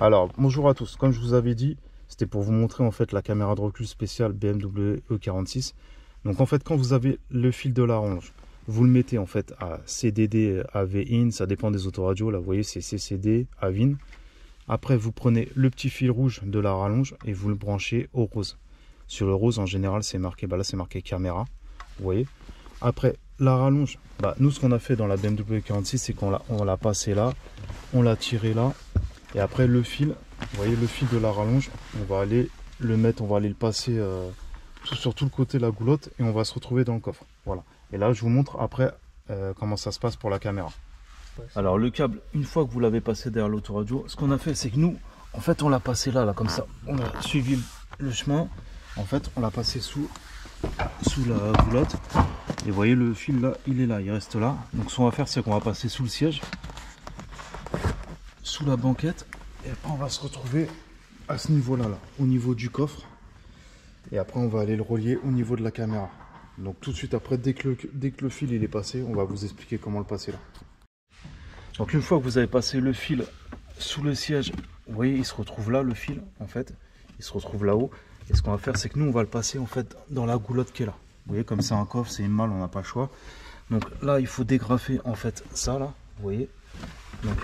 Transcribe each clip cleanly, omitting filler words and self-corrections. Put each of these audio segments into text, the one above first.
Alors, bonjour à tous. Comme je vous avais dit, c'était pour vous montrer en fait la caméra de recul spéciale BMW E46. Donc en fait, quand vous avez le fil de la rallonge, vous le mettez en fait à CDD, AV-IN, ça dépend des autoradios. Là, vous voyez, c'est CCD, AV-IN. Après, vous prenez le petit fil rouge de la rallonge et vous le branchez au rose. Sur le rose, en général, c'est marqué, là, c'est marqué caméra. Vous voyez. Après, la rallonge, nous, ce qu'on a fait dans la BMW E46, c'est qu'on l'a passé là, on l'a tiré là. Et après le fil, vous voyez le fil de la rallonge, on va aller le mettre, on va aller le passer sur tout le côté de la goulotte et on va se retrouver dans le coffre. Voilà. Et là je vous montre après comment ça se passe pour la caméra. Alors le câble, une fois que vous l'avez passé derrière l'autoradio, ce qu'on a fait c'est que nous, en fait on l'a passé là, comme ça. On a suivi le chemin, en fait on l'a passé sous la goulotte. Et vous voyez le fil là, il est là, il reste là. Donc ce qu'on va faire c'est qu'on va passer sous le siège, sous la banquette, et après on va se retrouver à ce niveau là, au niveau du coffre, et après on va aller le relier au niveau de la caméra. Donc tout de suite après, dès que le fil il est passé, on va vous expliquer comment le passer là. Donc une fois que vous avez passé le fil sous le siège, vous voyez il se retrouve là, le fil en fait il se retrouve là-haut, et ce qu'on va faire c'est que nous on va le passer en fait dans la goulotte qui est là. Vous voyez, comme c'est un coffre, c'est une malle, on n'a pas le choix. Donc là il faut dégrafer en fait ça là, vous voyez. Donc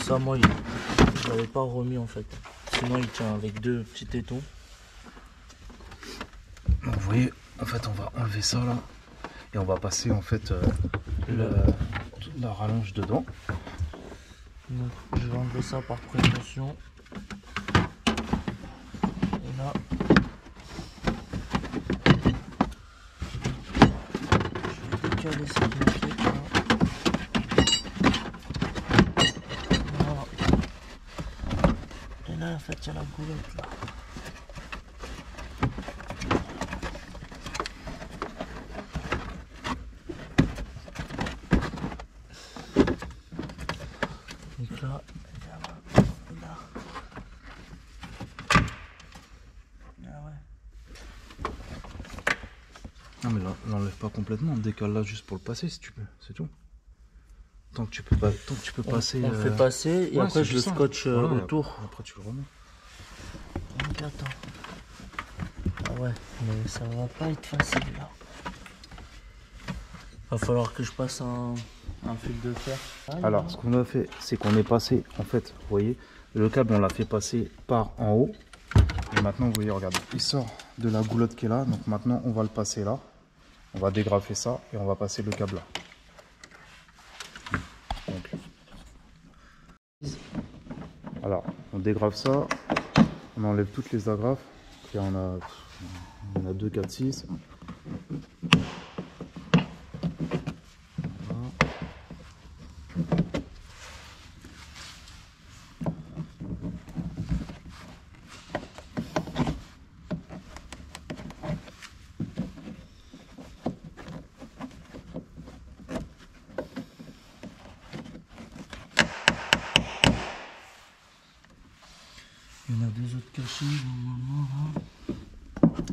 ça, moi, je l'avais pas remis en fait. Sinon, il tient avec deux petits tétons. Donc, vous voyez, en fait, on va enlever ça là et on va passer en fait la rallonge dedans. Donc, je vais enlever ça par précaution. Et là, je vais décaler cette moquette là. En fait, il y a la goulotte là. Donc là, là. Ah ouais. Non mais là, l'enlève pas complètement, décale là juste pour le passer si tu peux, c'est tout. Tant que tu peux passer. On le fait passer et après je le scotch autour. Après tu le remets. Donc attends. Ah ouais, mais ça va pas être facile là. Va falloir que je passe un fil de fer. Alors ce qu'on a fait, c'est qu'on est passé, en fait, vous voyez, le câble on l'a fait passer par en haut. Et maintenant vous voyez, regardez, il sort de la goulotte qui est là. Donc maintenant on va le passer là. On va dégrafer ça et on va passer le câble là. Donc, alors on dégrave ça, on enlève toutes les agrafes. Et on a 2, 4, 6. Il y en a deux autres cachés normalement là.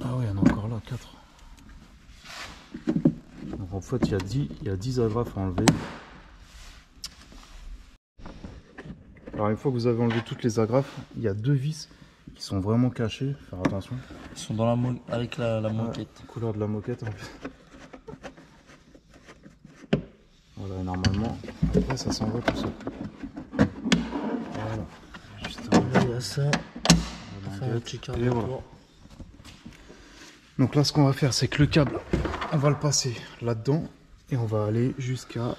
Ah ouais, il y en a encore là, 4. Donc en fait, il y a 10 agrafes à enlever. Alors une fois que vous avez enlevé toutes les agrafes, il y a 2 vis qui sont vraiment cachées. Faire attention. Ils sont dans avec la moquette. Couleur de la moquette en plus. Voilà, normalement, après ça s'en va tout seul. Voilà. Juste là, il y a ça. Faire un petit quart de tour. Donc là, ce qu'on va faire, c'est que le câble, on va le passer là-dedans et on va aller jusqu'à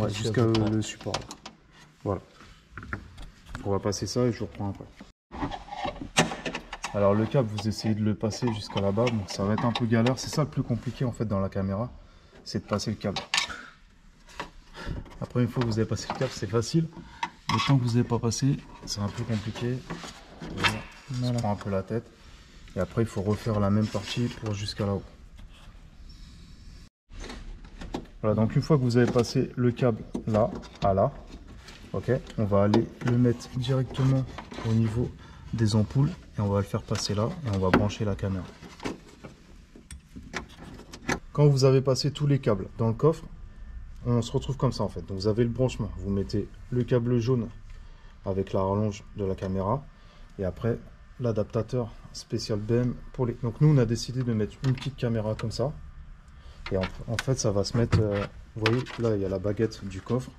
jusqu'à le support. Là. Voilà. On va passer ça et je vous reprends après. Alors le câble, vous essayez de le passer jusqu'à là-bas, donc ça va être un peu galère. C'est ça le plus compliqué en fait dans la caméra, c'est de passer le câble. Après, une fois que vous avez passé le câble, c'est facile. Le temps que vous n'avez pas passé, c'est un peu compliqué. Voilà. On se prend un peu la tête. Et après, il faut refaire la même partie pour jusqu'à là-haut. Voilà, donc une fois que vous avez passé le câble là, à là, ok, on va aller le mettre directement au niveau des ampoules et on va le faire passer là et on va brancher la caméra. Quand vous avez passé tous les câbles dans le coffre, on se retrouve comme ça en fait. Donc vous avez le branchement, vous mettez le câble jaune avec la rallonge de la caméra et après l'adaptateur spécial BM pour les... Donc nous on a décidé de mettre une petite caméra comme ça et en fait ça va se mettre, vous voyez là il y a la baguette du coffre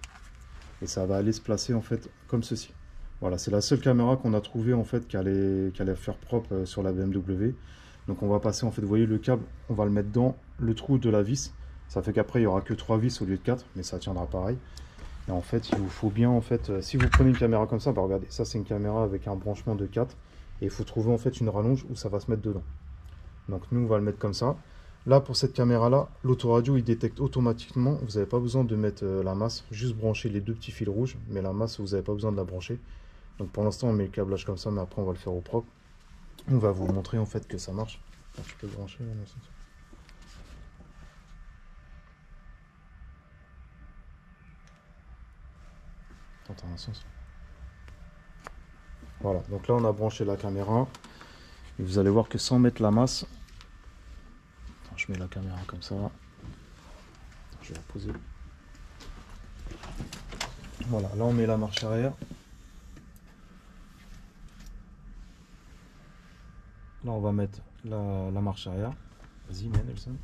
et ça va aller se placer en fait comme ceci. Voilà, c'est la seule caméra qu'on a trouvé en fait qui allait faire propre sur la BMW. Donc on va passer en fait, vous voyez le câble, on va le mettre dans le trou de la vis. Ça fait qu'après il n'y aura que 3 vis au lieu de 4, mais ça tiendra pareil. Et en fait il vous faut bien en fait, si vous prenez une caméra comme ça, bah regardez, ça c'est une caméra avec un branchement de 4. Et il faut trouver en fait une rallonge où ça va se mettre dedans. Donc nous on va le mettre comme ça. Là pour cette caméra là, l'autoradio il détecte automatiquement, vous n'avez pas besoin de mettre la masse, juste brancher les deux petits fils rouges, mais la masse vous n'avez pas besoin de la brancher. Donc pour l'instant on met le câblage comme ça, mais après on va le faire au propre. On va vous montrer en fait que ça marche. Alors, tu peux brancher là, attends un sens. Voilà, donc là on a branché la caméra. Et vous allez voir que sans mettre la masse, attends, je mets la caméra comme ça. Attends, je vais la poser. Voilà, là on met la marche arrière. Là on va mettre la marche arrière. Vas-y, mets Nelson.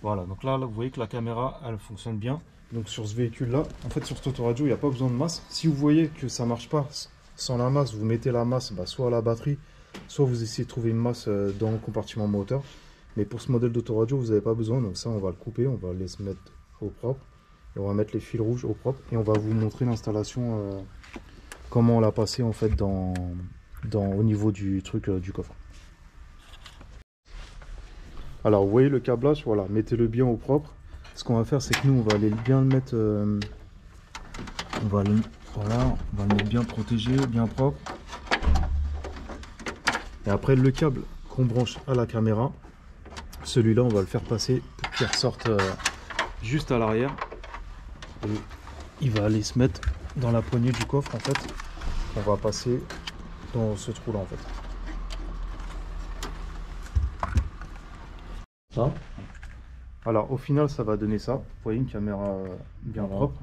Voilà, donc là, vous voyez que la caméra elle fonctionne bien. Donc sur ce véhicule là, en fait sur cet autoradio il n'y a pas besoin de masse. Si vous voyez que ça marche pas sans la masse, vous mettez la masse soit à la batterie, soit vous essayez de trouver une masse dans le compartiment moteur. Mais pour ce modèle d'autoradio vous n'avez pas besoin, donc ça on va le couper, on va les mettre au propre. Et on va mettre les fils rouges au propre et on va vous montrer l'installation, comment on l'a passé en fait au niveau du truc du coffre. Alors vous voyez le câblage, voilà, mettez-le bien au propre. Ce qu'on va faire c'est que nous on va aller bien le mettre, voilà, on va le mettre bien protégé, bien propre. Et après le câble qu'on branche à la caméra, celui-là on va le faire passer pour qu'il ressorte juste à l'arrière. Et il va aller se mettre dans la poignée du coffre en fait. On va passer dans ce trou là en fait. Ça. Alors au final ça va donner ça. Vous voyez une caméra bien propre.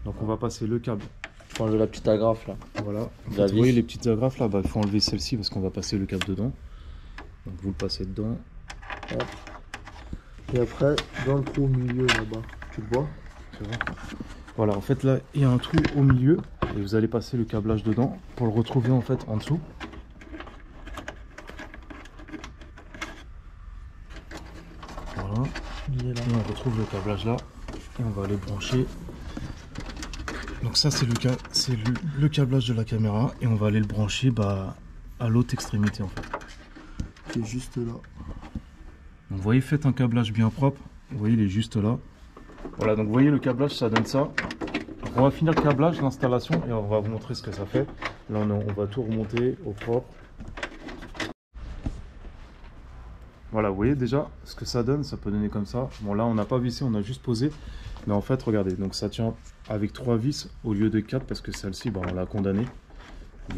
Donc on va passer le câble. Faut enlever la petite agrafe là. Voilà. En fait, vous voyez les petites agrafes là, bah, il faut enlever celle-ci parce qu'on va passer le câble dedans. Donc vous le passez dedans. Hop. Et après dans le trou au milieu là-bas, tu le vois? Voilà, en fait là il y a un trou au milieu et vous allez passer le câblage dedans pour le retrouver en fait en dessous. Voilà, et on retrouve le câblage là et on va aller brancher. Donc ça c'est le câblage de la caméra et on va aller le brancher à l'autre extrémité en fait. Qui est juste là. Donc vous voyez, faites un câblage bien propre. Vous voyez il est juste là. Voilà, donc vous voyez le câblage ça donne ça. Donc, on va finir le câblage, l'installation et on va vous montrer ce que ça fait. Là on va tout remonter au propre. Voilà, vous voyez déjà ce que ça donne, ça peut donner comme ça. Bon là on n'a pas vissé, on a juste posé. Mais en fait regardez, donc ça tient avec 3 vis au lieu de 4 parce que celle-ci on l'a condamnée.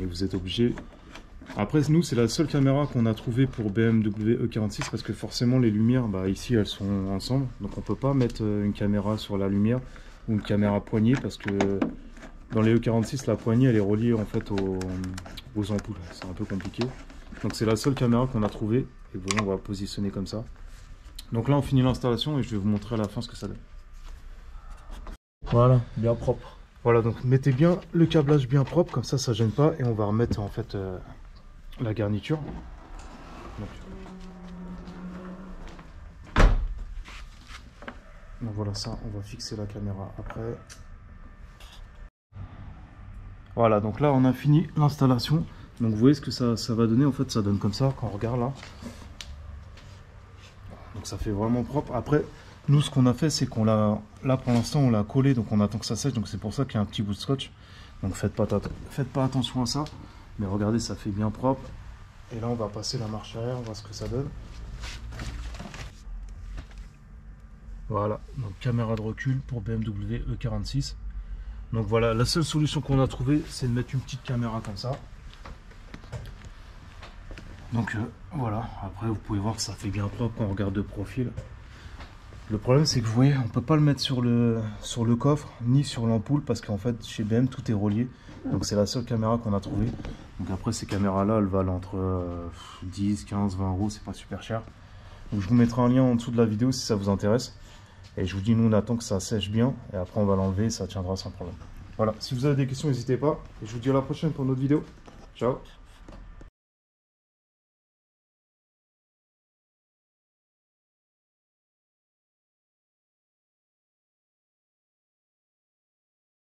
Et vous êtes obligé. Après nous c'est la seule caméra qu'on a trouvée pour BMW E46 parce que forcément les lumières ici elles sont ensemble. Donc on peut pas mettre une caméra sur la lumière ou une caméra poignée parce que dans les E46 la poignée elle est reliée en fait aux ampoules. C'est un peu compliqué. Donc c'est la seule caméra qu'on a trouvée. Et vous voyez on va positionner comme ça. Donc là on finit l'installation et je vais vous montrer à la fin ce que ça donne. Voilà, bien propre. Voilà, donc mettez bien le câblage bien propre, comme ça gêne pas. Et on va remettre en fait la garniture. Donc voilà ça, on va fixer la caméra après. Voilà, donc là on a fini l'installation. Donc vous voyez ce que ça va donner, en fait ça donne comme ça quand on regarde là. Donc ça fait vraiment propre. Après, nous ce qu'on a fait c'est qu'on l'a, là pour l'instant on l'a collé, donc on attend que ça sèche, donc c'est pour ça qu'il y a un petit bout de scotch. Donc faites pas attention à ça, mais regardez ça fait bien propre. Et là on va passer la marche arrière, on voit ce que ça donne. Voilà, donc caméra de recul pour BMW E46. Donc voilà, la seule solution qu'on a trouvée c'est de mettre une petite caméra comme ça. Donc voilà, après vous pouvez voir que ça fait bien propre quand on regarde de profil. Le problème c'est que vous voyez, on peut pas le mettre sur le coffre ni sur l'ampoule parce qu'en fait chez BM tout est relié. Donc c'est la seule caméra qu'on a trouvée. Donc après ces caméras là elles valent entre 10, 15, 20 euros, c'est pas super cher. Donc je vous mettrai un lien en dessous de la vidéo si ça vous intéresse. Et je vous dis, nous on attend que ça sèche bien et après on va l'enlever et ça tiendra sans problème. Voilà, si vous avez des questions n'hésitez pas. Et je vous dis à la prochaine pour une autre vidéo. Ciao.